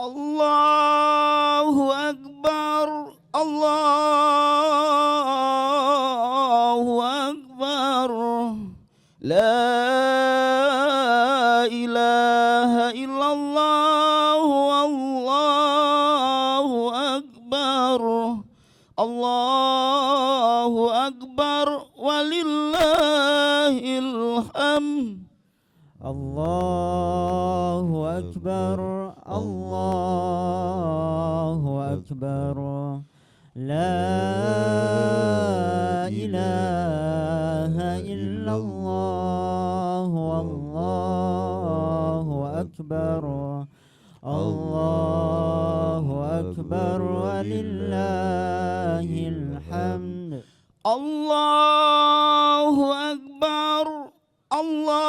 Allahu Akbar, Allahu Akbar, la ilaha illallah, Allahu Akbar, Allahu Akbar, walillahil hamd. Allahu Akbar, Allahu Akbar, la ilaha illallah, Allahu Akbar, Allahu Akbar, walillahil hamd. Allahu Akbar, Allahu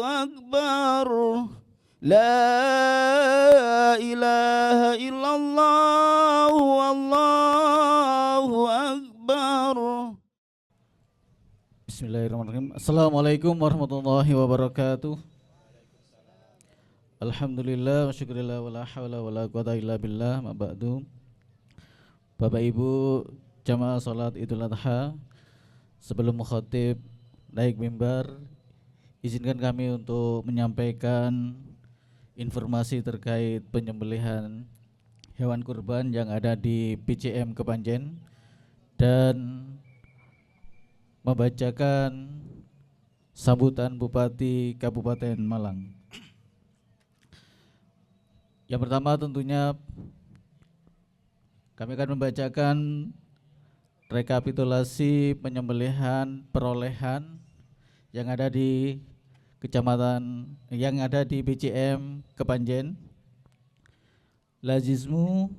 Akbar, la ilaha illallah, Allahu Akbar. Bismillahirrahmanirrahim. Assalamualaikum warahmatullahi wabarakatuh. Alhamdulillah wa syukurillah wa la hawla wa la quwata illa billah, ma ba'du. Bapak Ibu jamaah salat Idul Adha, sebelum mukhatib naik mimbar, izinkan kami untuk menyampaikan informasi terkait penyembelihan hewan kurban yang ada di PCM Kepanjen dan membacakan sambutan Bupati Kabupaten Malang. Yang pertama tentunya kami akan membacakan rekapitulasi penyembelihan perolehan yang ada di kecamatan yang ada di BCM Kepanjen. Lazismu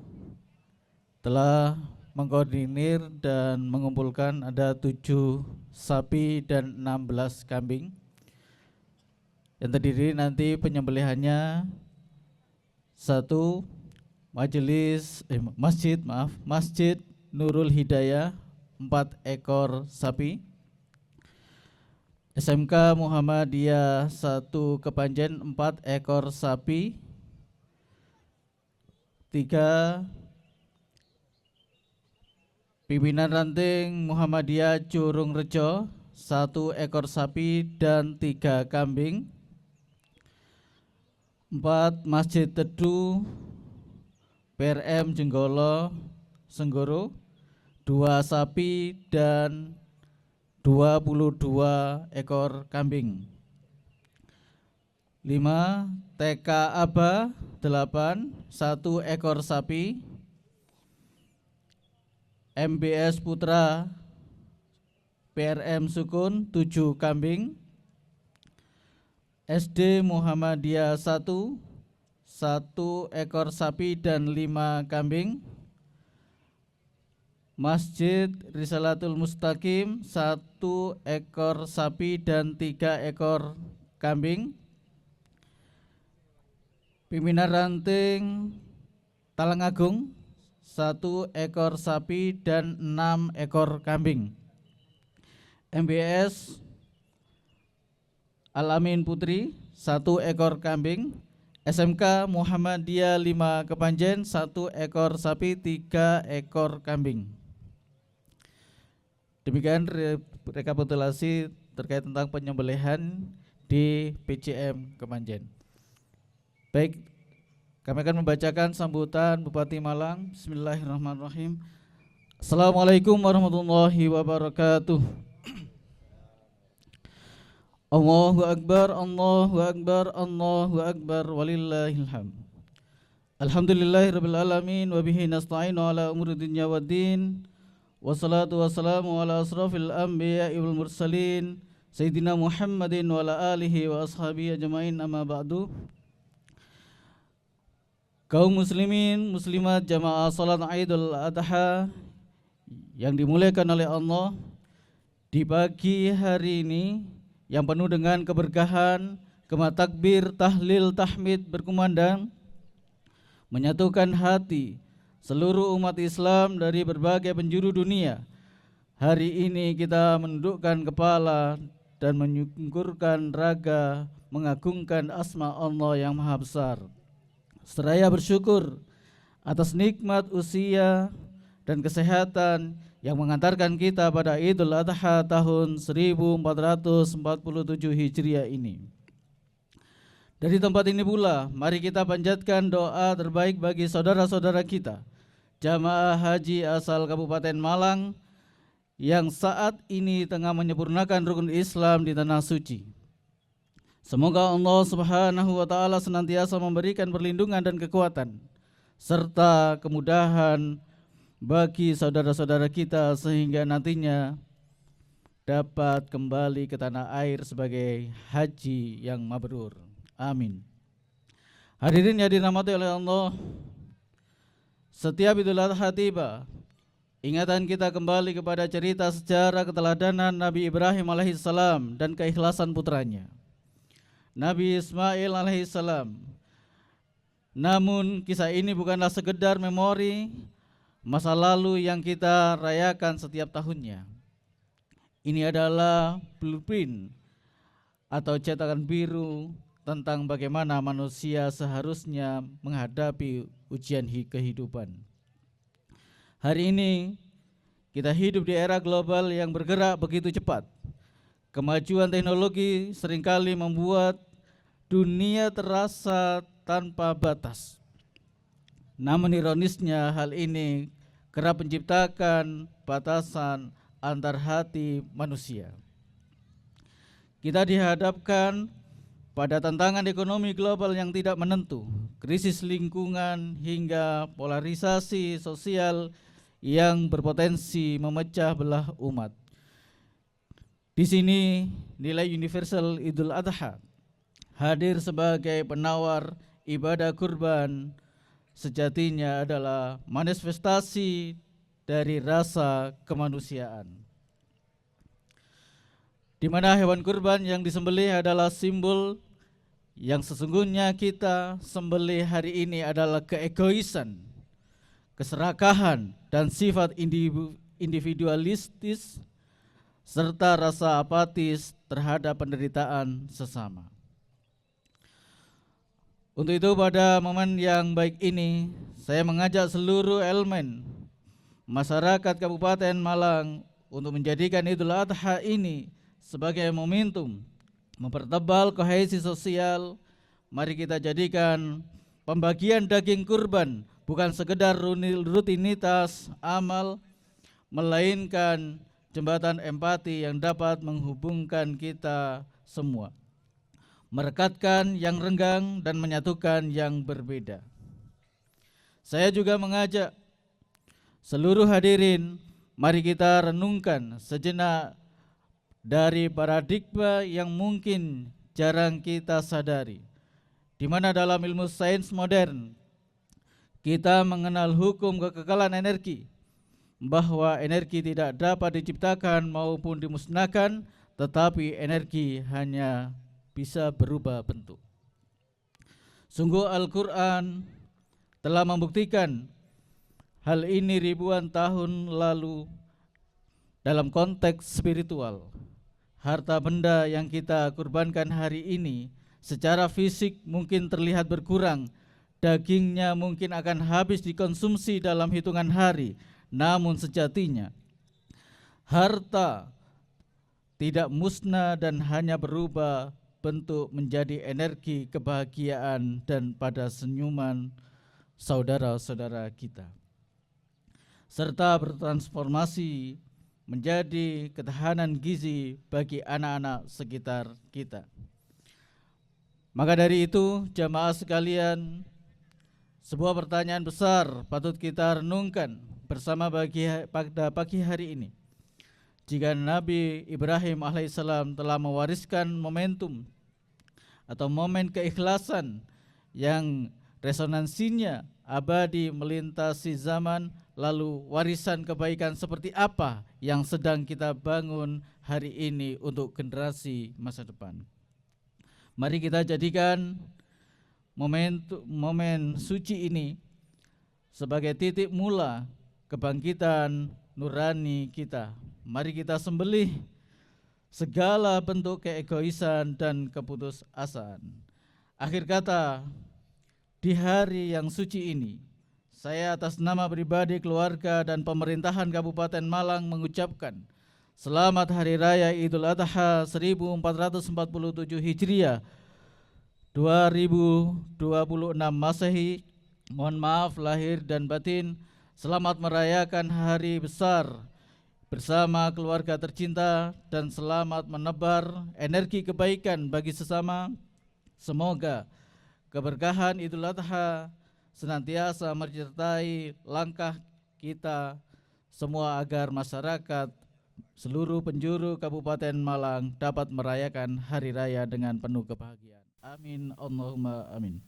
telah mengkoordinir dan mengumpulkan ada 7 sapi dan 16 kambing yang terdiri nanti penyembelihannya Masjid Nurul Hidayah 4 ekor sapi, SMK Muhammadiyah 1 Kepanjen 4 ekor sapi, 3 pimpinan ranting Muhammadiyah Curung Rejo 1 ekor sapi dan 3 kambing, 4 Masjid Teduh PRM Jenggolo Senggoro 2 sapi dan 22 ekor kambing. 5 TK Aba 8 1 ekor sapi, MBS Putra PRM Sukun 7 kambing, SD Muhammadiyah 1 ekor sapi dan 5 kambing, Masjid Risalatul Mustaqim 1 ekor sapi dan 3 ekor kambing, pimpinan ranting Talang Agung 1 ekor sapi dan 6 ekor kambing, MBS Al-Amin Putri 1 ekor kambing, SMK Muhammadiyah 5 Kepanjen 1 ekor sapi 3 ekor kambing. Demikian rekapitulasi terkait tentang penyembelihan di PCM Kepanjen. Baik, kami akan membacakan sambutan Bupati Malang. Bismillahirrahmanirrahim. Assalamualaikum warahmatullahi wabarakatuh. Allahu Akbar, Allahu Akbar, Allahu Akbar, walillahil hamd. Alhamdulillahirabbil alamin wa bihi nasta'inu ala umuri dunya waddin. Wassalatu wassalamu ala asrafil anbiya'i wal mursalin Sayyidina Muhammadin wa ala alihi wa ashabihi ajma'in, amma ba'du. Kaum muslimin, muslimat jamaah salat Idul Adha yang dimuliakan oleh Allah, di pagi hari ini yang penuh dengan keberkahan, gema takbir, tahlil, tahmid berkumandang, menyatukan hati seluruh umat Islam dari berbagai penjuru dunia. Hari ini kita menundukkan kepala dan menyungkurkan raga, mengagungkan asma Allah yang maha besar. Seraya bersyukur atas nikmat usia dan kesehatan yang mengantarkan kita pada Idul Adha tahun 1447 Hijriah ini. Dari tempat ini pula, mari kita panjatkan doa terbaik bagi saudara-saudara kita, jamaah haji asal Kabupaten Malang yang saat ini tengah menyempurnakan rukun Islam di tanah suci. Semoga Allah Subhanahu wa taala senantiasa memberikan perlindungan dan kekuatan serta kemudahan bagi saudara-saudara kita sehingga nantinya dapat kembali ke tanah air sebagai haji yang mabrur. Amin. Hadirin yang dirahmati oleh Allah, setiap Idul Adha tiba, ingatan kita kembali kepada cerita sejarah keteladanan Nabi Ibrahim alaihissalam dan keikhlasan putranya, Nabi Ismail alaihissalam. Namun kisah ini bukanlah sekedar memori masa lalu yang kita rayakan setiap tahunnya. Ini adalah blueprint atau cetakan biru tentang bagaimana manusia seharusnya menghadapi ujian kehidupan. Hari ini kita hidup di era global yang bergerak begitu cepat. Kemajuan teknologi seringkali membuat dunia terasa tanpa batas. Namun ironisnya hal ini kerap menciptakan batasan antar hati manusia. Kita dihadapkan pada tantangan ekonomi global yang tidak menentu, krisis lingkungan hingga polarisasi sosial yang berpotensi memecah belah umat. Di sini nilai universal Idul Adha hadir sebagai penawar ibadah kurban sejatinya adalah manifestasi dari rasa kemanusiaan, di mana hewan kurban yang disembelih adalah simbol yang sesungguhnya kita sembelih hari ini adalah keegoisan, keserakahan, dan sifat individualistis serta rasa apatis terhadap penderitaan sesama. Untuk itu pada momen yang baik ini, saya mengajak seluruh elemen masyarakat Kabupaten Malang untuk menjadikan Idul Adha ini sebagai momentum mempertebal kohesi sosial. Mari kita jadikan pembagian daging kurban bukan sekedar rutinitas amal, melainkan jembatan empati yang dapat menghubungkan kita semua, merekatkan yang renggang dan menyatukan yang berbeda. Saya juga mengajak seluruh hadirin, mari kita renungkan sejenak dari paradigma yang mungkin jarang kita sadari, di mana dalam ilmu sains modern kita mengenal hukum kekekalan energi, bahwa energi tidak dapat diciptakan maupun dimusnahkan, tetapi energi hanya bisa berubah bentuk. Sungguh Al-Quran telah membuktikan hal ini ribuan tahun lalu dalam konteks spiritual. Harta benda yang kita kurbankan hari ini secara fisik mungkin terlihat berkurang, dagingnya mungkin akan habis dikonsumsi dalam hitungan hari, namun sejatinya harta tidak musnah dan hanya berubah bentuk menjadi energi kebahagiaan dan pada senyuman saudara-saudara kita, serta bertransformasi menjadi ketahanan gizi bagi anak-anak sekitar kita. Maka dari itu, jamaah sekalian, sebuah pertanyaan besar patut kita renungkan bersama pada pagi hari ini. Jika Nabi Ibrahim alaihissalam telah mewariskan momentum atau momen keikhlasan yang resonansinya abadi melintasi zaman, lalu warisan kebaikan seperti apa yang sedang kita bangun hari ini untuk generasi masa depan? Mari kita jadikan momen suci ini sebagai titik mula kebangkitan nurani kita. Mari kita sembelih segala bentuk keegoisan dan keputusasaan. Akhir kata, di hari yang suci ini, saya atas nama pribadi, keluarga, dan pemerintahan Kabupaten Malang mengucapkan Selamat Hari Raya Idul Adha 1447 Hijriah 2026 Masehi. Mohon maaf lahir dan batin. Selamat merayakan hari besar bersama keluarga tercinta dan selamat menebar energi kebaikan bagi sesama. Semoga keberkahan Idul Adha senantiasa menyertai langkah kita semua agar masyarakat seluruh penjuru Kabupaten Malang dapat merayakan hari raya dengan penuh kebahagiaan. Amin, Allahumma amin.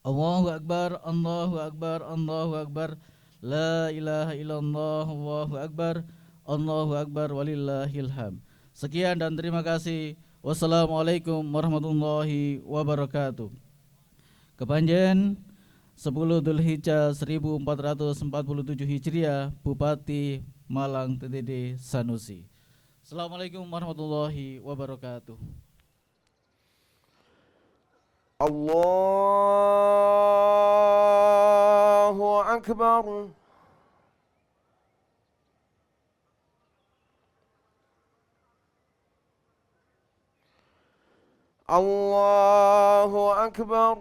Allahu Akbar, Allahu Akbar, Allahu Akbar. La ilaha illallah, Allahu Akbar, Allahu Akbar, walillahil hamd. Sekian dan terima kasih. Wassalamualaikum warahmatullahi wabarakatuh. Kepanjen 10 Dzulhijjah 1447 Hijriah, Bupati Malang TTD Sanusi. Assalamualaikum warahmatullahi wabarakatuh. Allahu Akbar. Allahu Akbar.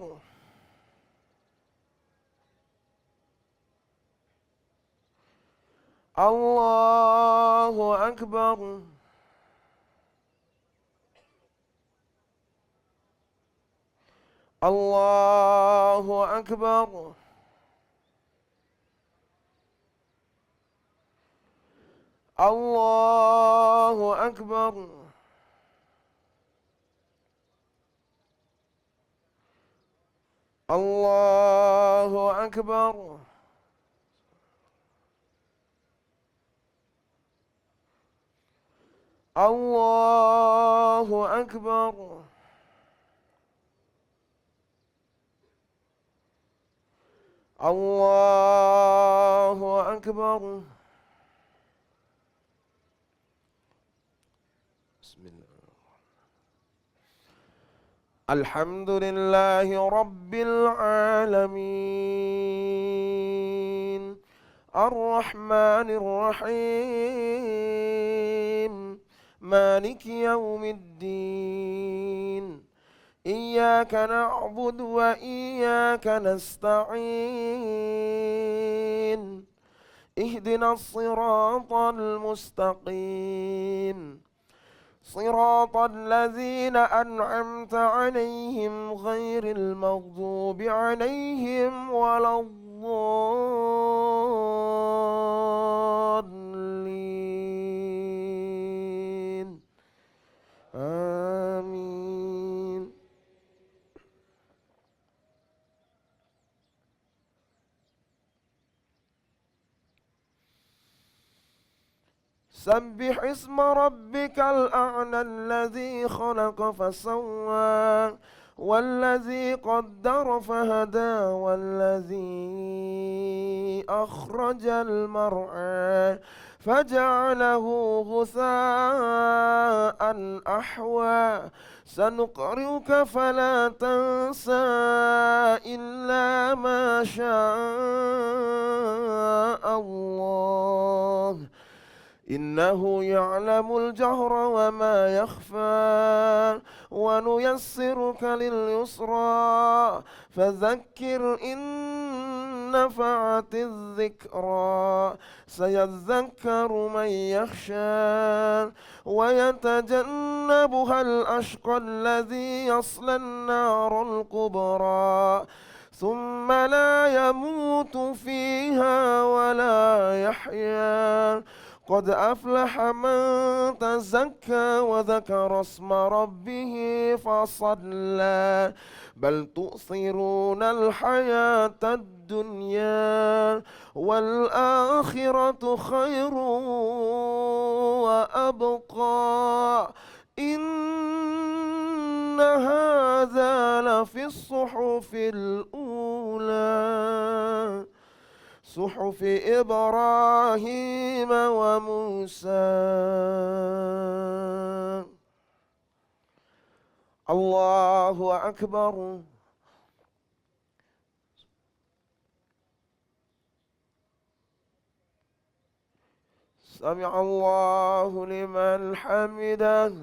Allahu Akbar. Allahu Akbar. Allahu Akbar. Allahu Akbar. Allahu Akbar. Allahu Akbar. Bismillah. Alhamdulillahi Rabbil Alamin, Ar-Rahmanir Rahim, Maliki Yawmiddin. Iyyaka na'budu wa iyyaka nasta'in. Ihdinas siratal mustaqim. صراط الذين أنعمت عليهم غير المغضوب عليهم ولا الضالين. آمين. سبح اسم ربك الأعلى الذي خلق فسوى والذي قدر فهدى والذي أخرج المرعى فجعله غثاء أحوى سنقرئك فلا تنسى إلا ما شاء الله إنه يعلم الجهر وما يخفى ونيسرك لليسرى فذكر إن نفعت الذكرى سيذكر من يخشى ويتجنبها الأشقى الذي يصلى النار الكبرى ثم لا يموت فيها ولا يحيا قد أفلح من تزكى وذكر اسم ربه فصلى بل تؤثرون الحياة الدنيا والآخرة خير وأبقى إن هذا لفي الصحف الأولى صحف إبراهيم وموسى. الله أكبر. سمع الله لمن حمده.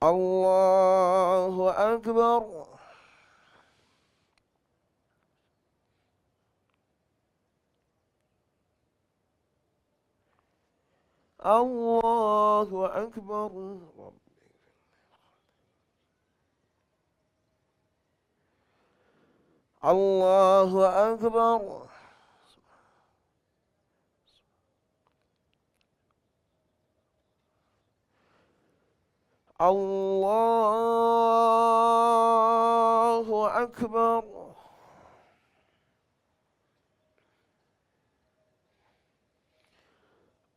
الله أكبر. الله أكبر. الله أكبر. الله أكبر.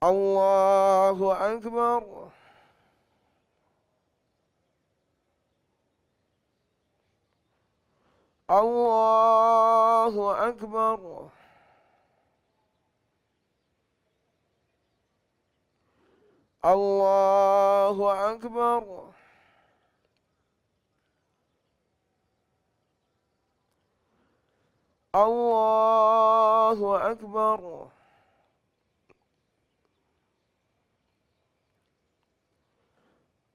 الله أكبر. الله أكبر. الله أكبر. الله أكبر.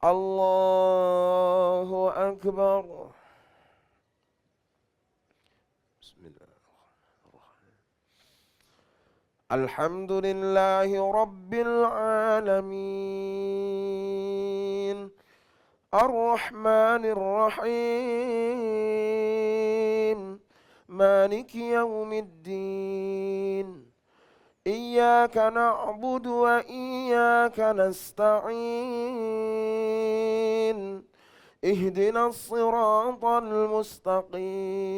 الله أكبر. بسم الله الرحمن الرحيم. الحمد لله رب العالمين الرحمن الرحيم مالك يوم الدين إياك نعبد وإياك نستعين اهدنا الصراط المستقيم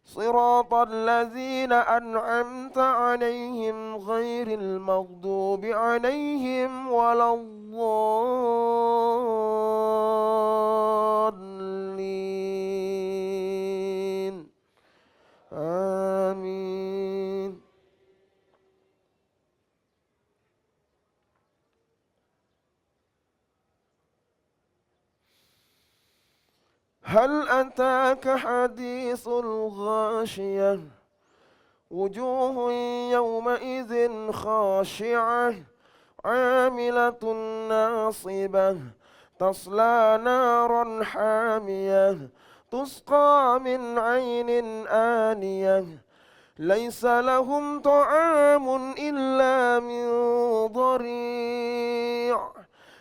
صراط الذين أنعمت عليهم غير المغضوب عليهم ولا الضالين آمين. هل أتاك حديث الغاشية وجوه يومئذ خاشعة عاملة ناصبة تصلى نارا حامية تسقى من عين آنية ليس لهم طعام إلا من ضريع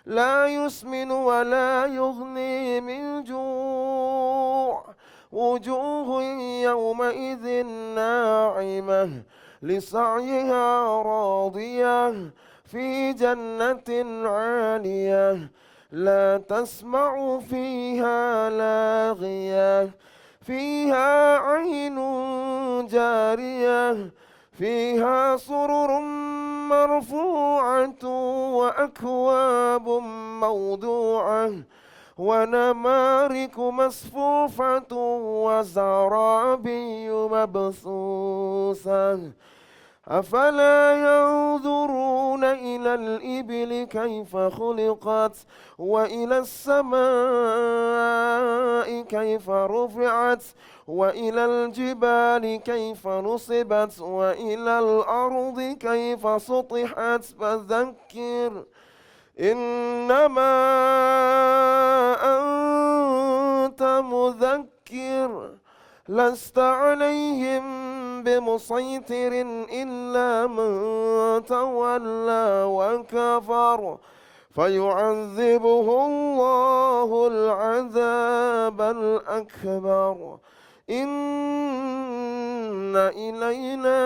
لا يسمن ولا يغني من جوع وجوه يومئذ ناعمة لسعيها راضية في جنة عالية لا تسمع فيها لاغية فيها عين جارية فيها سرر مرفوعة وأكواب موضوعة ونمارق مصفوفة وزرابي مبثوثة أفلا ينظرون إلى الإبل كيف خلقت وإلى السماء كيف رفعت وإلى الجبال كيف نصبت وإلى الأرض كيف سطحت فذكر إنما أنت مذكر لست عليهم بمسيطر إلا من تولى وكفر فيعذبه الله العذاب الأكبر إن إلينا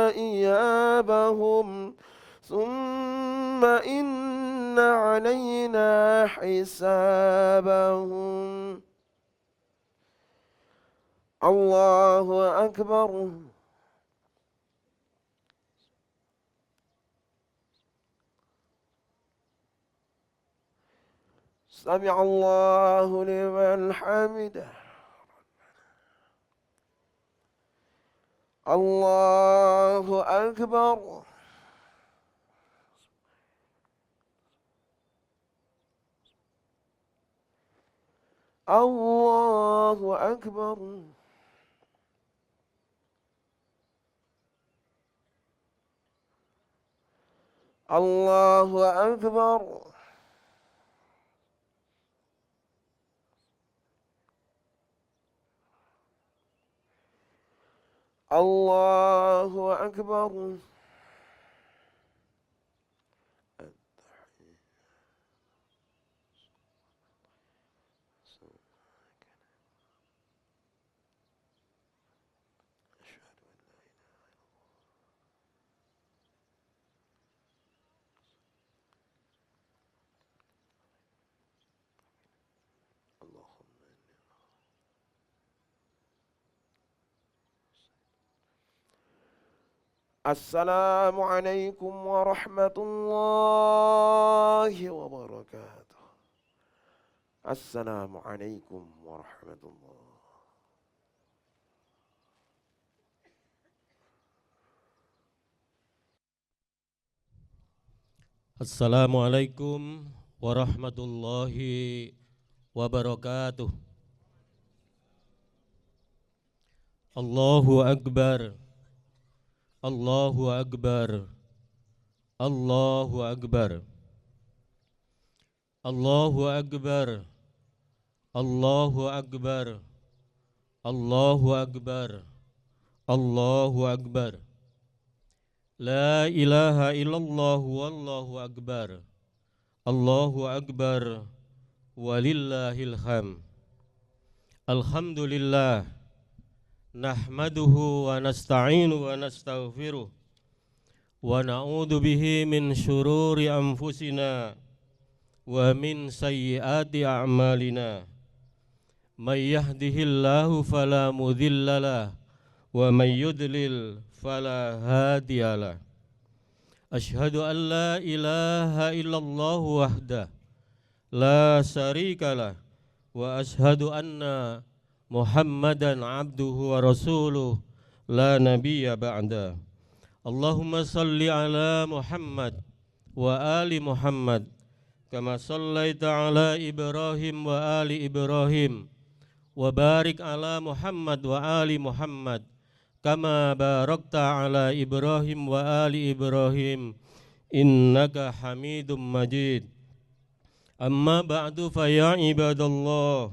إيابهم ثم إن علينا حسابهم. الله أكبر. سمع الله لمن حمده. الله أكبر. الله أكبر الله أكبر الله أكبر السلام عليكم ورحمة الله وبركاته. السلام عليكم ورحمة الله. Assalamualaikum warahmatullahi wabarakatuh. Allahu Akbar. Allahu Akbar. Allahu Akbar. Allahu Akbar. Allahu Akbar. Allahu Akbar. Allahu Akbar. La ilaha illallah wallahu akbar. Allahu akbar walillahil ham. Alhamdulillah. Nahmaduhu wa nasta'inu wa nastaghfiruh. Wa na'udzu bihi min syururi anfusina wa min sayyiati a'malina. May yahdihillahu fala mudhillalah wa may yudlil fala hadiyalah. Asyhadu an la ilaha illallah wahdah la syarikalah wa asyhadu anna Muhammadan abduhu wa rasuluh la nabiyya ba'da. Allahumma salli ala Muhammad wa ali Muhammad kama sallaita ala Ibrahim wa ali Ibrahim wa barik ala Muhammad wa ali Muhammad kama barakta ala Ibrahim wa ali Ibrahim innaka Hamidum Majid. Amma ba'du fa ya ibadallah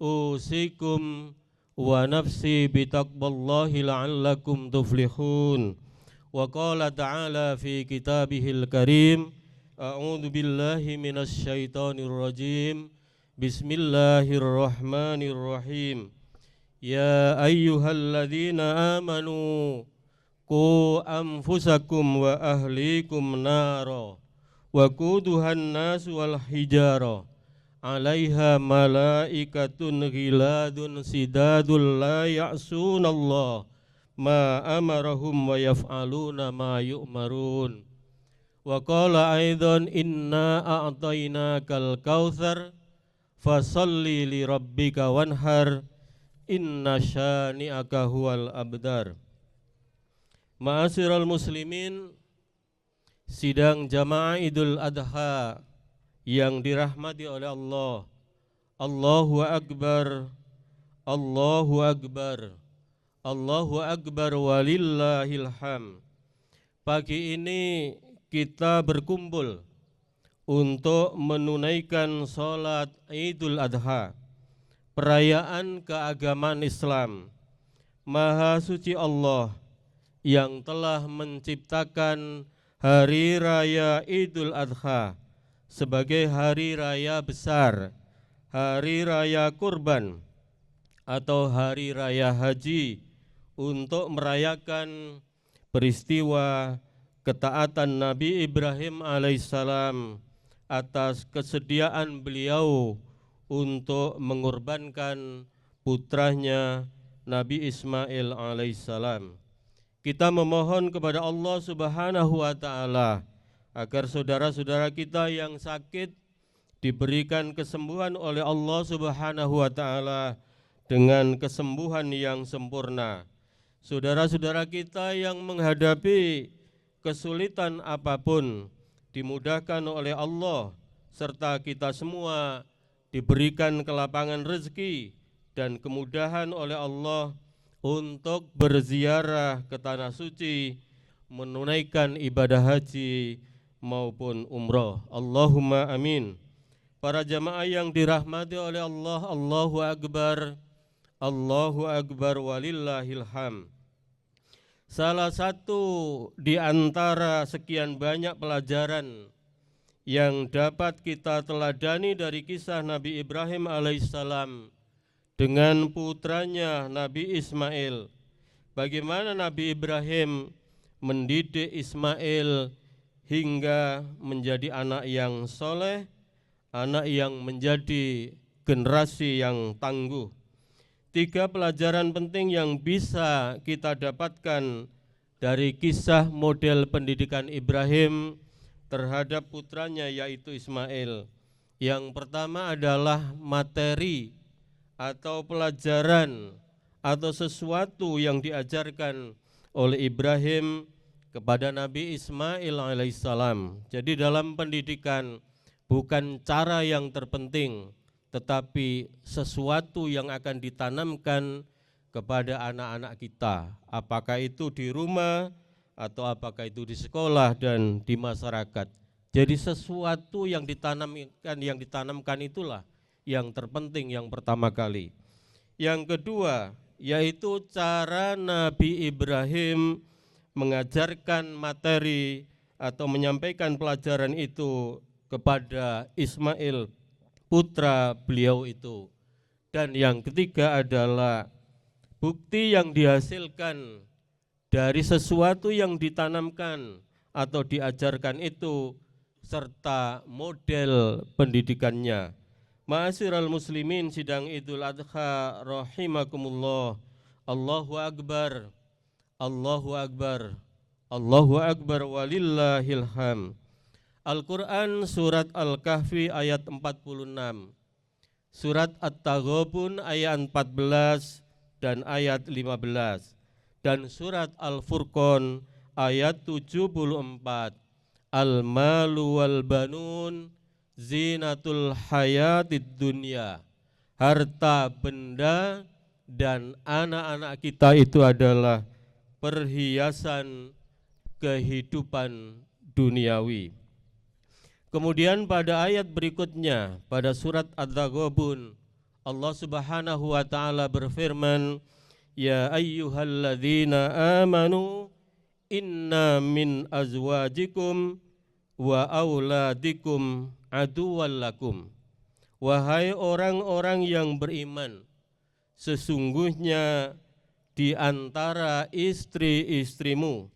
usikum wa nafsi bitaqwallahi la'allakum tuflihun. Wa qala ta'ala fi kitabihil karim a'udzu billahi minasy syaithanir rajim. Bismillahirrahmanirrahim. Ya ayyuhalladzina amanu qu anfusakum wa ahlikum nara wa quduhan nas wal hijara 'alaiha malaikatun ghiladun sidadul la ya'sunallah ma amarahum wa yaf'aluna ma yu'marun. Wa qala aidan inna a'tainakal kautsar fasalli li rabbika wanhar inna syani'aka huwal abdar. Ma'asyiral muslimin, sidang jamaah Idul Adha yang dirahmati oleh Allah. Allahu Akbar. Allahu Akbar. Allahu Akbar walillahil ham. Pagi ini kita berkumpul untuk menunaikan sholat Idul Adha, perayaan keagamaan Islam. Maha suci Allah yang telah menciptakan hari raya Idul Adha sebagai hari raya besar, hari raya kurban atau hari raya haji untuk merayakan peristiwa ketaatan Nabi Ibrahim alaihissalam atas kesediaan beliau untuk mengorbankan putranya Nabi Ismail alaihissalam. Kita memohon kepada Allah Subhanahu wa taala agar saudara-saudara kita yang sakit diberikan kesembuhan oleh Allah Subhanahu wa taala dengan kesembuhan yang sempurna. Saudara-saudara kita yang menghadapi kesulitan apapun dimudahkan oleh Allah, serta kita semua diberikan kelapangan rezeki dan kemudahan oleh Allah untuk berziarah ke tanah suci, menunaikan ibadah haji maupun umroh. Allahumma amin. Para jamaah yang dirahmati oleh Allah, Allahu Akbar, Allahu Akbar walillahil hamd. Salah satu di antara sekian banyak pelajaran yang dapat kita teladani dari kisah Nabi Ibrahim alaihissalam dengan putranya Nabi Ismail. Bagaimana Nabi Ibrahim mendidik Ismail hingga menjadi anak yang soleh, anak yang menjadi generasi yang tangguh. 3 pelajaran penting yang bisa kita dapatkan dari kisah model pendidikan Ibrahim terhadap putranya yaitu Ismail. Yang pertama adalah materi atau pelajaran atau sesuatu yang diajarkan oleh Ibrahim kepada Nabi Ismail alaihissalam. Jadi dalam pendidikan bukan cara yang terpenting, tetapi sesuatu yang akan ditanamkan kepada anak-anak kita, apakah itu di rumah atau apakah itu di sekolah dan di masyarakat. Jadi sesuatu yang ditanamkan itulah yang terpenting yang pertama kali. Yang kedua yaitu cara Nabi Ibrahim mengajarkan materi atau menyampaikan pelajaran itu kepada Ismail, putra beliau itu. Dan yang ketiga adalah bukti yang dihasilkan dari sesuatu yang ditanamkan atau diajarkan itu serta model pendidikannya. Ma'asyiral muslimin, sidang Idul Adha rahimakumullah. Allahu Akbar, Allahu Akbar, Allahu Akbar walillahil hamd. Al-Quran surat Al-Kahfi ayat 46, surat At-Taghabun ayat 14 dan ayat 15, dan surat Al-Furqan ayat 74. Al-malu wal banun zinatul hayatid dunya. Harta benda dan anak-anak kita itu adalah perhiasan kehidupan duniawi. Kemudian pada ayat berikutnya, pada surat At-Taghabun, Allah Subhanahu wa taala berfirman, ya ayyuhalladzina amanu inna min azwajikum wa auladikum aduwwan lakum. Wahai orang-orang yang beriman, sesungguhnya di antara istri-istrimu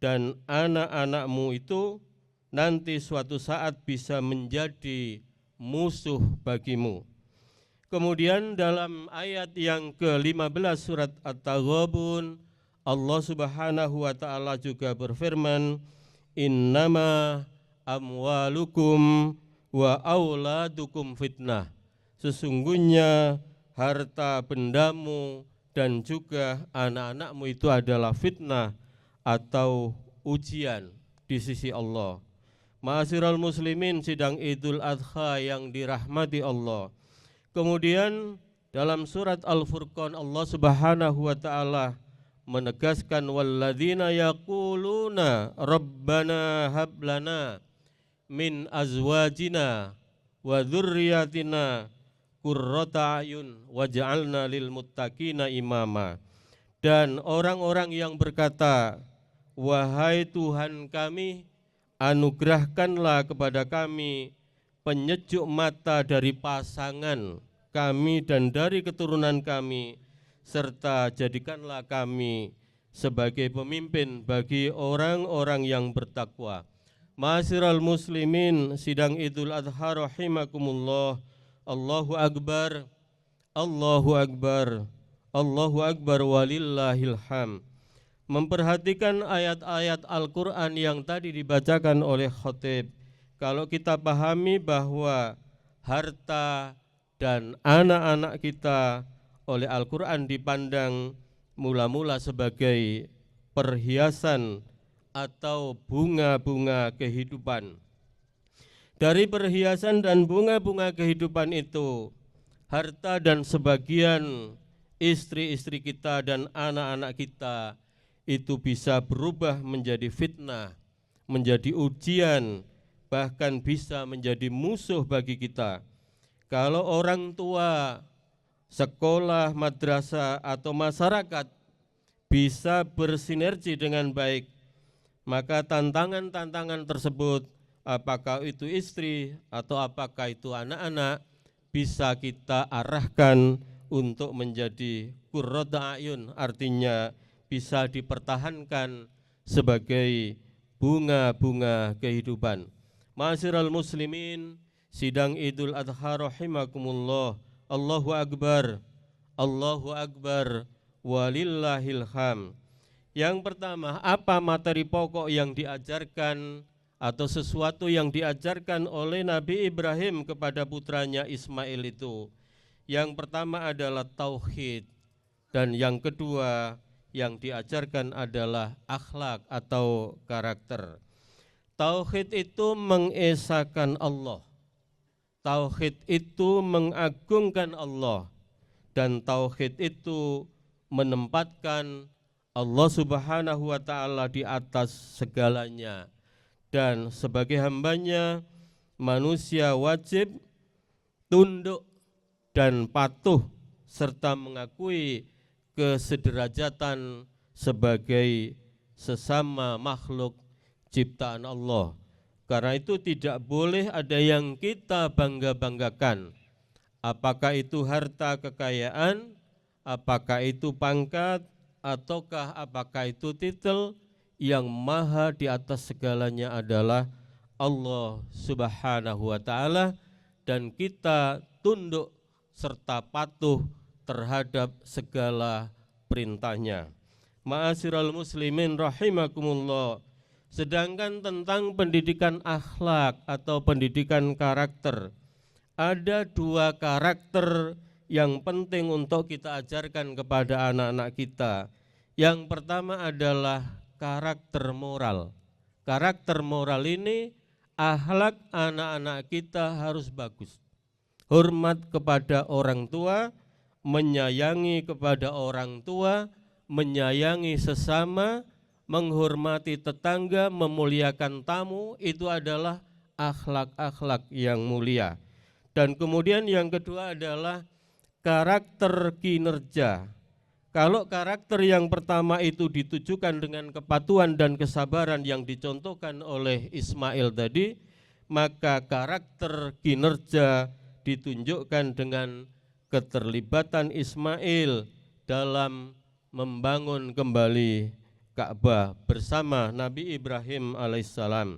dan anak-anakmu itu nanti suatu saat bisa menjadi musuh bagimu. Kemudian dalam ayat yang ke-15 surat At-Taghabun, Allah Subhanahu wa taala juga berfirman, innama amwalukum wa auladukum fitnah. Sesungguhnya harta bendamu dan juga anak-anakmu itu adalah fitnah atau ujian di sisi Allah. Ma'asyiral muslimin, sidang Idul Adha yang dirahmati Allah. Kemudian dalam surat Al-Furqan Allah Subhanahu wa taala menegaskan walladzina yaquluna rabbana hab lana min azwajina wa dzurriyyatina qurrata ayun waj'alna lil muttaqina imama. Dan orang-orang yang berkata, wahai Tuhan kami, anugerahkanlah kepada kami penyejuk mata dari pasangan kami dan dari keturunan kami, serta jadikanlah kami sebagai pemimpin bagi orang-orang yang bertakwa. Ma'asyiral muslimin, sidang Idul Adha rahimakumullah. Allahu Akbar, Allahu Akbar, Allahu Akbar walillahil hamd. Memperhatikan ayat-ayat Al-Quran yang tadi dibacakan oleh khotib, kalau kita pahami bahwa harta dan anak-anak kita oleh Al-Quran dipandang mula-mula sebagai perhiasan atau bunga-bunga kehidupan. Dari perhiasan dan bunga-bunga kehidupan itu, harta dan sebagian istri-istri kita dan anak-anak kita itu bisa berubah menjadi fitnah, menjadi ujian, bahkan bisa menjadi musuh bagi kita. Kalau orang tua, sekolah, madrasah, atau masyarakat bisa bersinergi dengan baik, maka tantangan-tantangan tersebut, apakah itu istri atau apakah itu anak-anak, bisa kita arahkan untuk menjadi qurratu a'yun, artinya bisa dipertahankan sebagai bunga-bunga kehidupan. Ma'asyiral muslimin, sidang Idul Adha rahimakumullah. Allahu Akbar, Allahu Akbar, walillahil ham. Yang pertama, apa materi pokok yang diajarkan atau sesuatu yang diajarkan oleh Nabi Ibrahim kepada putranya Ismail itu? Yang pertama adalah tauhid, dan yang kedua yang diajarkan adalah akhlak atau karakter. Tauhid itu mengesahkan Allah, tauhid itu mengagungkan Allah, dan tauhid itu menempatkan Allah Subhanahu wa ta'ala di atas segalanya. Dan sebagai hambanya, manusia wajib tunduk dan patuh serta mengakui kesederajatan sebagai sesama makhluk ciptaan Allah. Karena itu tidak boleh ada yang kita bangga-banggakan. Apakah itu harta kekayaan, apakah itu pangkat, ataukah apakah itu titel, yang maha di atas segalanya adalah Allah Subhanahu wa ta'ala, dan kita tunduk serta patuh terhadap segala perintahnya. Ma'asyiral muslimin rahimakumullah. Sedangkan tentang pendidikan akhlak atau pendidikan karakter, ada dua karakter yang penting untuk kita ajarkan kepada anak-anak kita. Yang pertama adalah karakter moral. Karakter moral ini, akhlak anak-anak kita harus bagus. Hormat kepada orang tua, menyayangi kepada orang tua, menyayangi sesama, menghormati tetangga, memuliakan tamu, itu adalah akhlak-akhlak yang mulia. Dan kemudian yang kedua adalah karakter kinerja. Kalau karakter yang pertama itu ditujukan dengan kepatuhan dan kesabaran yang dicontohkan oleh Ismail tadi, maka karakter kinerja ditunjukkan dengan keterlibatan Ismail dalam membangun kembali Ka'bah bersama Nabi Ibrahim alaihissalam.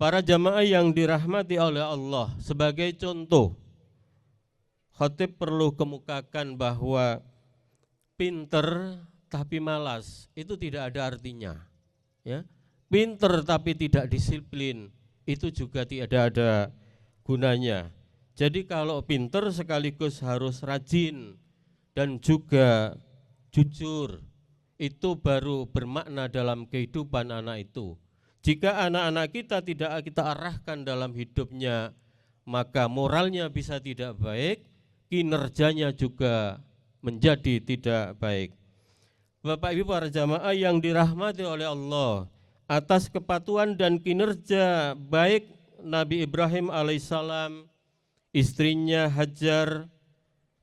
Para jamaah yang dirahmati oleh Allah, sebagai contoh, khatib perlu kemukakan bahwa pinter tapi malas itu tidak ada artinya. Ya, pinter tapi tidak disiplin itu juga tidak ada gunanya. Jadi kalau pinter sekaligus harus rajin dan juga jujur, itu baru bermakna dalam kehidupan anak itu. Jika anak-anak kita tidak kita arahkan dalam hidupnya, maka moralnya bisa tidak baik, kinerjanya juga menjadi tidak baik. Bapak Ibu para jamaah yang dirahmati oleh Allah, atas kepatuhan dan kinerja baik Nabi Ibrahim alaihissalam, istrinya Hajar,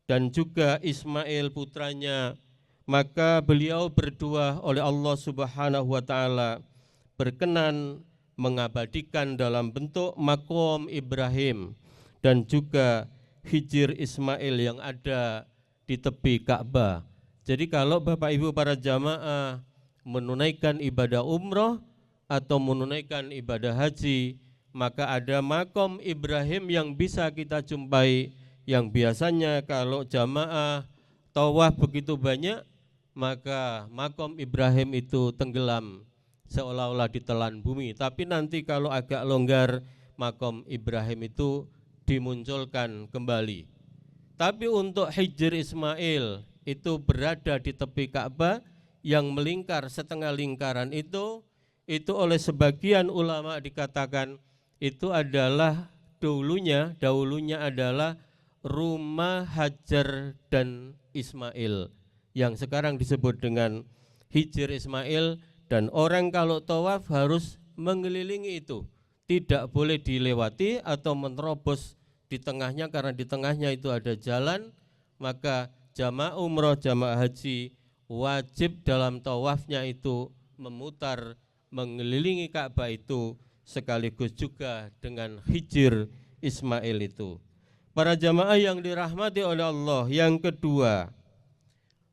dan juga Ismail putranya, maka beliau berdua oleh Allah Subhanahu wa ta'ala berkenan mengabadikan dalam bentuk makom Ibrahim dan juga hijir Ismail yang ada di tepi Ka'bah. Jadi kalau Bapak Ibu para jamaah menunaikan ibadah umroh atau menunaikan ibadah haji, maka ada makom Ibrahim yang bisa kita jumpai, yang biasanya kalau jamaah tawaf begitu banyak, maka makom Ibrahim itu tenggelam seolah-olah ditelan bumi. Tapi nanti kalau agak longgar, makom Ibrahim itu dimunculkan kembali. Tapi untuk hijir Ismail itu berada di tepi Ka'bah yang melingkar setengah lingkaran itu oleh sebagian ulama dikatakan itu adalah dahulunya adalah rumah Hajar dan Ismail yang sekarang disebut dengan Hijr Ismail, dan orang kalau tawaf harus mengelilingi itu, tidak boleh dilewati atau menerobos di tengahnya, karena di tengahnya itu ada jalan. Maka jamaah umroh, jamaah haji wajib dalam tawafnya itu memutar mengelilingi Ka'bah itu, sekaligus juga dengan Hijr Ismail itu. Para jamaah yang dirahmati oleh Allah, yang kedua,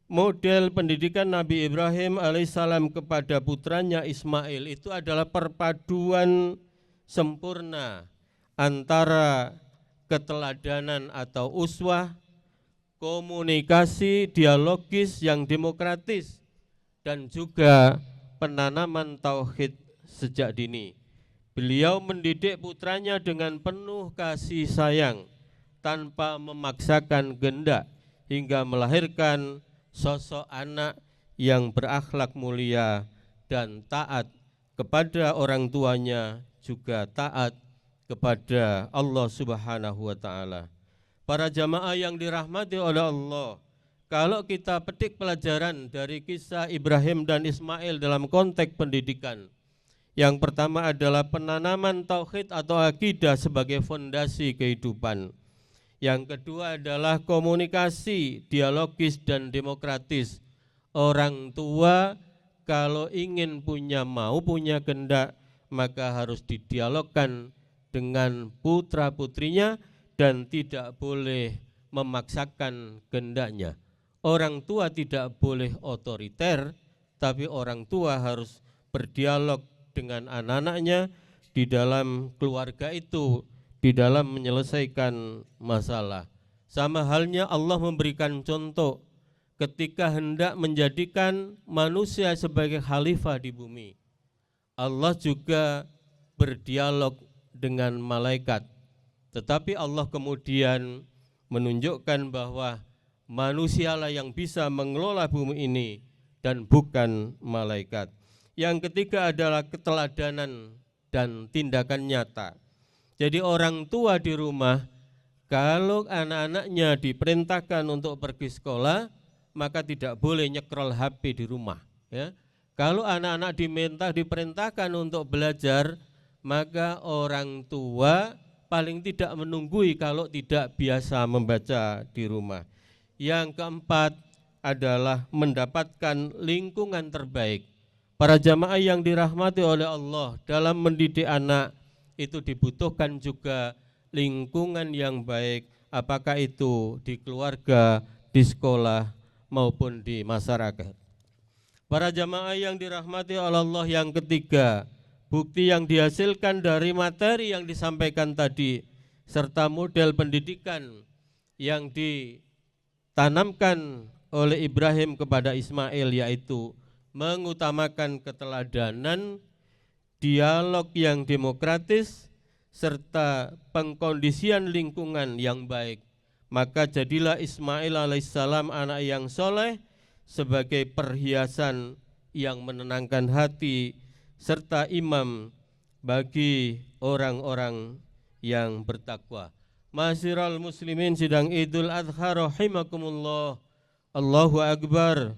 model pendidikan Nabi Ibrahim alaihissalam kepada putranya Ismail itu adalah perpaduan sempurna antara keteladanan atau uswah, komunikasi dialogis yang demokratis, dan juga penanaman tauhid sejak dini. Beliau mendidik putranya dengan penuh kasih sayang tanpa memaksakan kehendak, hingga melahirkan sosok anak yang berakhlak mulia dan taat kepada orang tuanya, juga taat kepada Allah Subhanahu wa taala. Para jamaah yang dirahmati oleh Allah, kalau kita petik pelajaran dari kisah Ibrahim dan Ismail dalam konteks pendidikan, yang pertama adalah penanaman tauhid atau akidah sebagai fondasi kehidupan. Yang kedua adalah komunikasi dialogis dan demokratis. Orang tua kalau ingin mau punya kehendak, maka harus didialogkan dengan putra-putrinya dan tidak boleh memaksakan kehendaknya. Orang tua tidak boleh otoriter, tapi orang tua harus berdialog dengan anak-anaknya di dalam keluarga itu, di dalam menyelesaikan masalah. Sama halnya Allah memberikan contoh ketika hendak menjadikan manusia sebagai khalifah di bumi. Allah juga berdialog dengan malaikat, tetapi Allah kemudian menunjukkan bahwa manusialah yang bisa mengelola bumi ini dan bukan malaikat. Yang ketiga adalah keteladanan dan tindakan nyata. Jadi orang tua di rumah, kalau anak-anaknya diperintahkan untuk pergi sekolah, maka tidak boleh nyekrol HP di rumah. Ya. Kalau anak-anak diperintahkan untuk belajar, maka orang tua paling tidak menunggui kalau tidak biasa membaca di rumah. Yang keempat adalah mendapatkan lingkungan terbaik. Para jamaah yang dirahmati oleh Allah, dalam mendidik anak itu dibutuhkan juga lingkungan yang baik, apakah itu di keluarga, di sekolah, maupun di masyarakat. Para jamaah yang dirahmati oleh Allah, yang ketiga, bukti yang dihasilkan dari materi yang disampaikan tadi, serta model pendidikan yang ditanamkan oleh Ibrahim kepada Ismail, yaitu mengutamakan keteladanan, dialog yang demokratis, serta pengkondisian lingkungan yang baik. Maka jadilah Ismail alaihissalam anak yang soleh sebagai perhiasan yang menenangkan hati, serta imam bagi orang-orang yang bertakwa. Ma'asyiral muslimin, sidang Idul Adha rahimakumullah. Allahu Akbar,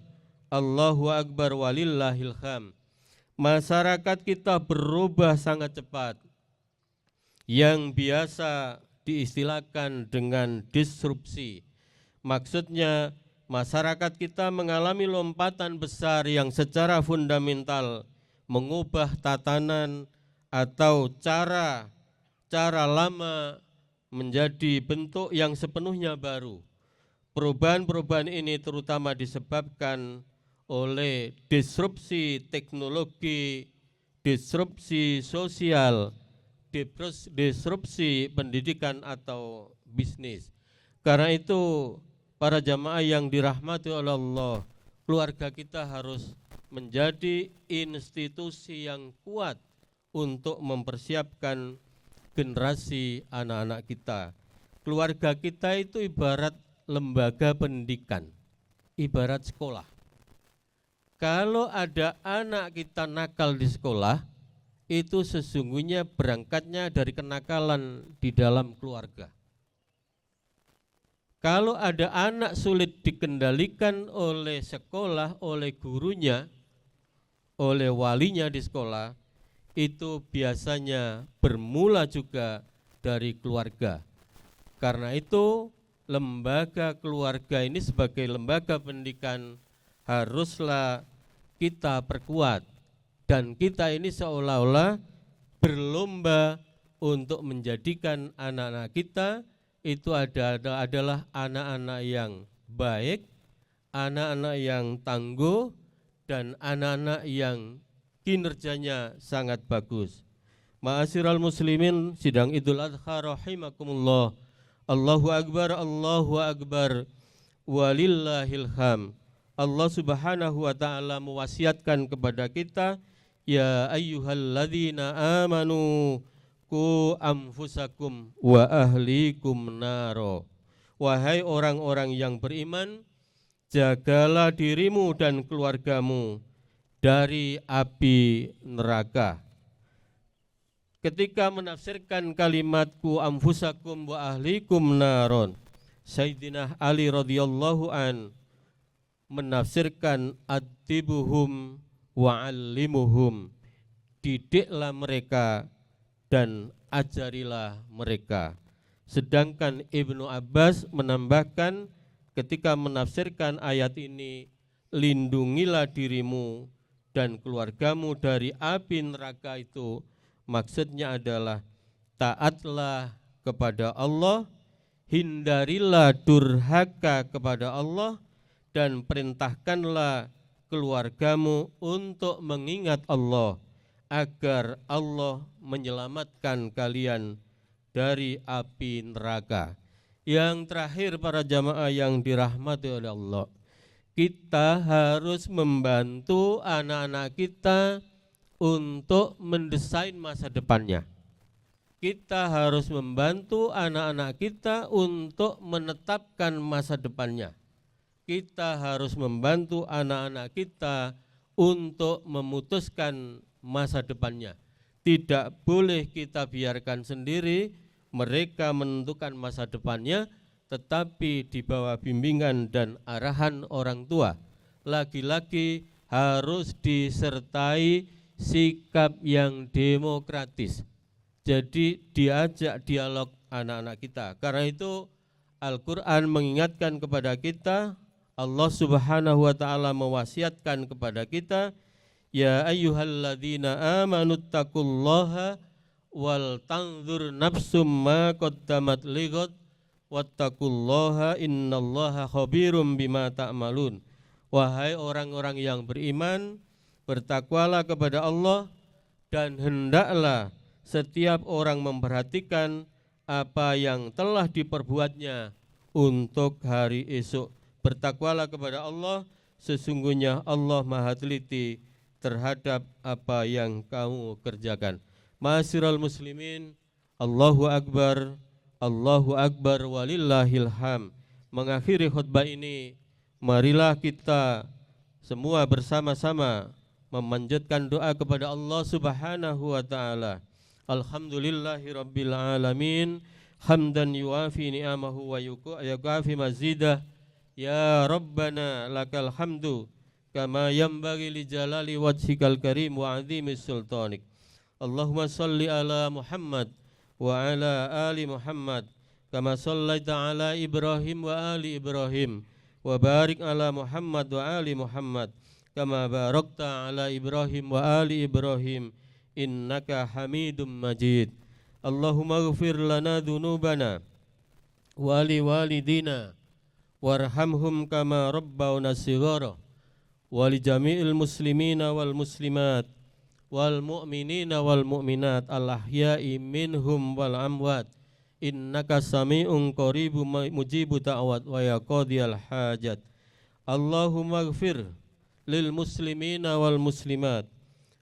Allahu Akbar walillahil hamd. Masyarakat kita berubah sangat cepat, yang biasa diistilahkan dengan disrupsi. Maksudnya masyarakat kita mengalami lompatan besar yang secara fundamental mengubah tatanan atau cara lama menjadi bentuk yang sepenuhnya baru. Perubahan-perubahan ini terutama disebabkan oleh disrupsi teknologi, disrupsi sosial, disrupsi pendidikan atau bisnis. Karena itu para jamaah yang dirahmati oleh Allah, keluarga kita harus menjadi institusi yang kuat untuk mempersiapkan generasi anak-anak kita. Keluarga kita itu ibarat lembaga pendidikan, ibarat sekolah. Kalau ada anak kita nakal di sekolah, itu sesungguhnya berangkatnya dari kenakalan di dalam keluarga. Kalau ada anak sulit dikendalikan oleh sekolah, oleh gurunya, oleh walinya di sekolah, itu biasanya bermula juga dari keluarga. Karena itu lembaga keluarga ini sebagai lembaga pendidikan haruslah kita perkuat. Dan kita ini seolah-olah berlomba untuk menjadikan anak-anak kita itu adalah anak-anak yang baik, anak-anak yang tangguh, dan anak-anak yang kinerjanya sangat bagus. Ma'asyiral muslimin, sidang Idul Adha rahimakumullah. Allahu Akbar, walillahil ham. Allah Subhanahu wa taala mewasiatkan kepada kita, ya ayyuhalladzina amanu ku anfusakum wa ahlikum naro. Wahai orang-orang yang beriman, jagalah dirimu dan keluargamu dari api neraka. Ketika menafsirkan kalimat ku anfusakum wa ahlikum naron, Sayyidina Ali radhiyallahu an menafsirkan adibuhum wa'allimuhum, didiklah mereka dan ajarilah mereka. Sedangkan Ibnu Abbas menambahkan ketika menafsirkan ayat ini, lindungilah dirimu dan keluargamu dari api neraka, itu maksudnya adalah taatlah kepada Allah, hindarilah durhaka kepada Allah, dan perintahkanlah keluargamu untuk mengingat Allah agar Allah menyelamatkan kalian dari api neraka. Yang terakhir, para jamaah yang dirahmati oleh Allah, kita harus membantu anak-anak kita untuk mendesain masa depannya. Kita harus membantu anak-anak kita untuk menetapkan masa depannya. Kita harus membantu anak-anak kita untuk memutuskan masa depannya. Tidak boleh kita biarkan sendiri mereka menentukan masa depannya, tetapi di bawah bimbingan dan arahan orang tua. Lagi-lagi harus disertai sikap yang demokratis. Jadi diajak dialog anak-anak kita. Karena itu Al-Quran mengingatkan kepada kita, Allah Subhanahu wa ta'ala mewasiatkan kepada kita, ya ayyuhalladzina amanu taqullaha wal tanzur nafsum ma qaddamat lighad wattaqullaha innallaha khabirum bima ta'malun. Wahai orang-orang yang beriman, bertakwalah kepada Allah dan hendaklah setiap orang memperhatikan apa yang telah diperbuatnya untuk hari esok. Bertakwalah kepada Allah, sesungguhnya Allah Maha teliti terhadap apa yang kamu kerjakan. Ma'asyiral muslimin, Allahu Akbar, walillahil ham. Mengakhiri khutbah ini, marilah kita semua bersama-sama memanjatkan doa kepada Allah Subhanahu wa ta'ala. Alhamdulillahi rabbil alamin, hamdan yuafi ni'amahu wa yukafi mazidah. Ya Rabbana lakal hamdu kama yanbaghi li jalali wajhikal karim wa azimi sultanik. Allahumma salli ala Muhammad wa ala ali Muhammad kama sallaita ala Ibrahim wa ali Ibrahim, wa barik ala Muhammad wa ali Muhammad kama barakta ala Ibrahim wa ali Ibrahim innaka Hamidum Majid. Allahumma ighfir lana dhunubana wa li walidina warhamhum kama rabbawna shighara, wa li jami'il muslimina wal muslimat wal mu'minina wal mu'minat al ahya'i minhum wal amwat, innaka sami'un qaribun mujibu da'wat wa ya qadiyal hajat. Allahumma ighfir lil muslimina wal muslimat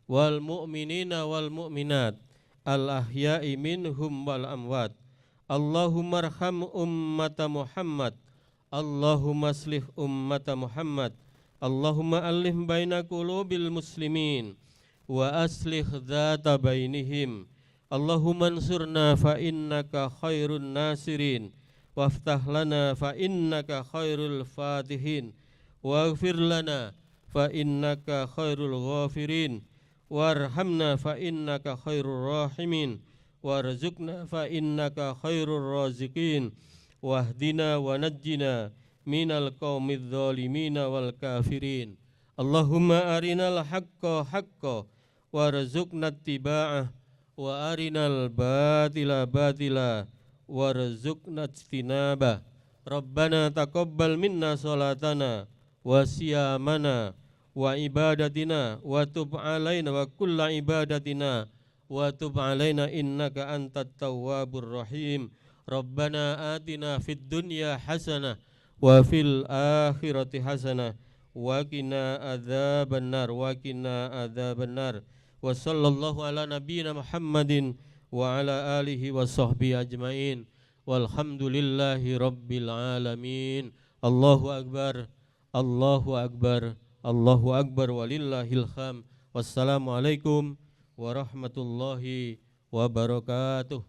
wal mu'minina wal mu'minat al ahya'i minhum wal amwat. Allahumma arham ummata Muhammad, Allahumma aslih ummata Muhammad, Allahumma alif baina qulubil muslimin وأصلح ذات بينهم اللهم انصرنا فإنك خير الناصرين وافتح لنا فإنك خير الفاتحين واغفر لنا فإنك خير الغافرين وارحمنا فإنك خير الراحمين وارزقنا فإنك خير الرازقين واهدنا ونجنا من القوم الظالمين والكافرين اللهم أرنا الحق حقا وارزقنا اتباعه وأرنا الباطل باطلا وارزقنا اجتنابه ربنا تقبل منا صلاتنا وصيامنا وعبادتنا وتب علينا وكل عبادتنا وتب علينا إنك أنت التواب الرحيم ربنا آتنا في الدنيا حسنة وفي الآخرة حسنة وقنا عذاب النار وصلى الله على نبينا محمد وعلى آله وصحبه أجمعين والحمد لله رب العالمين الله أكبر الله أكبر الله أكبر ولله الحمد والسلام عليكم warahmatullahi wabarakatuh.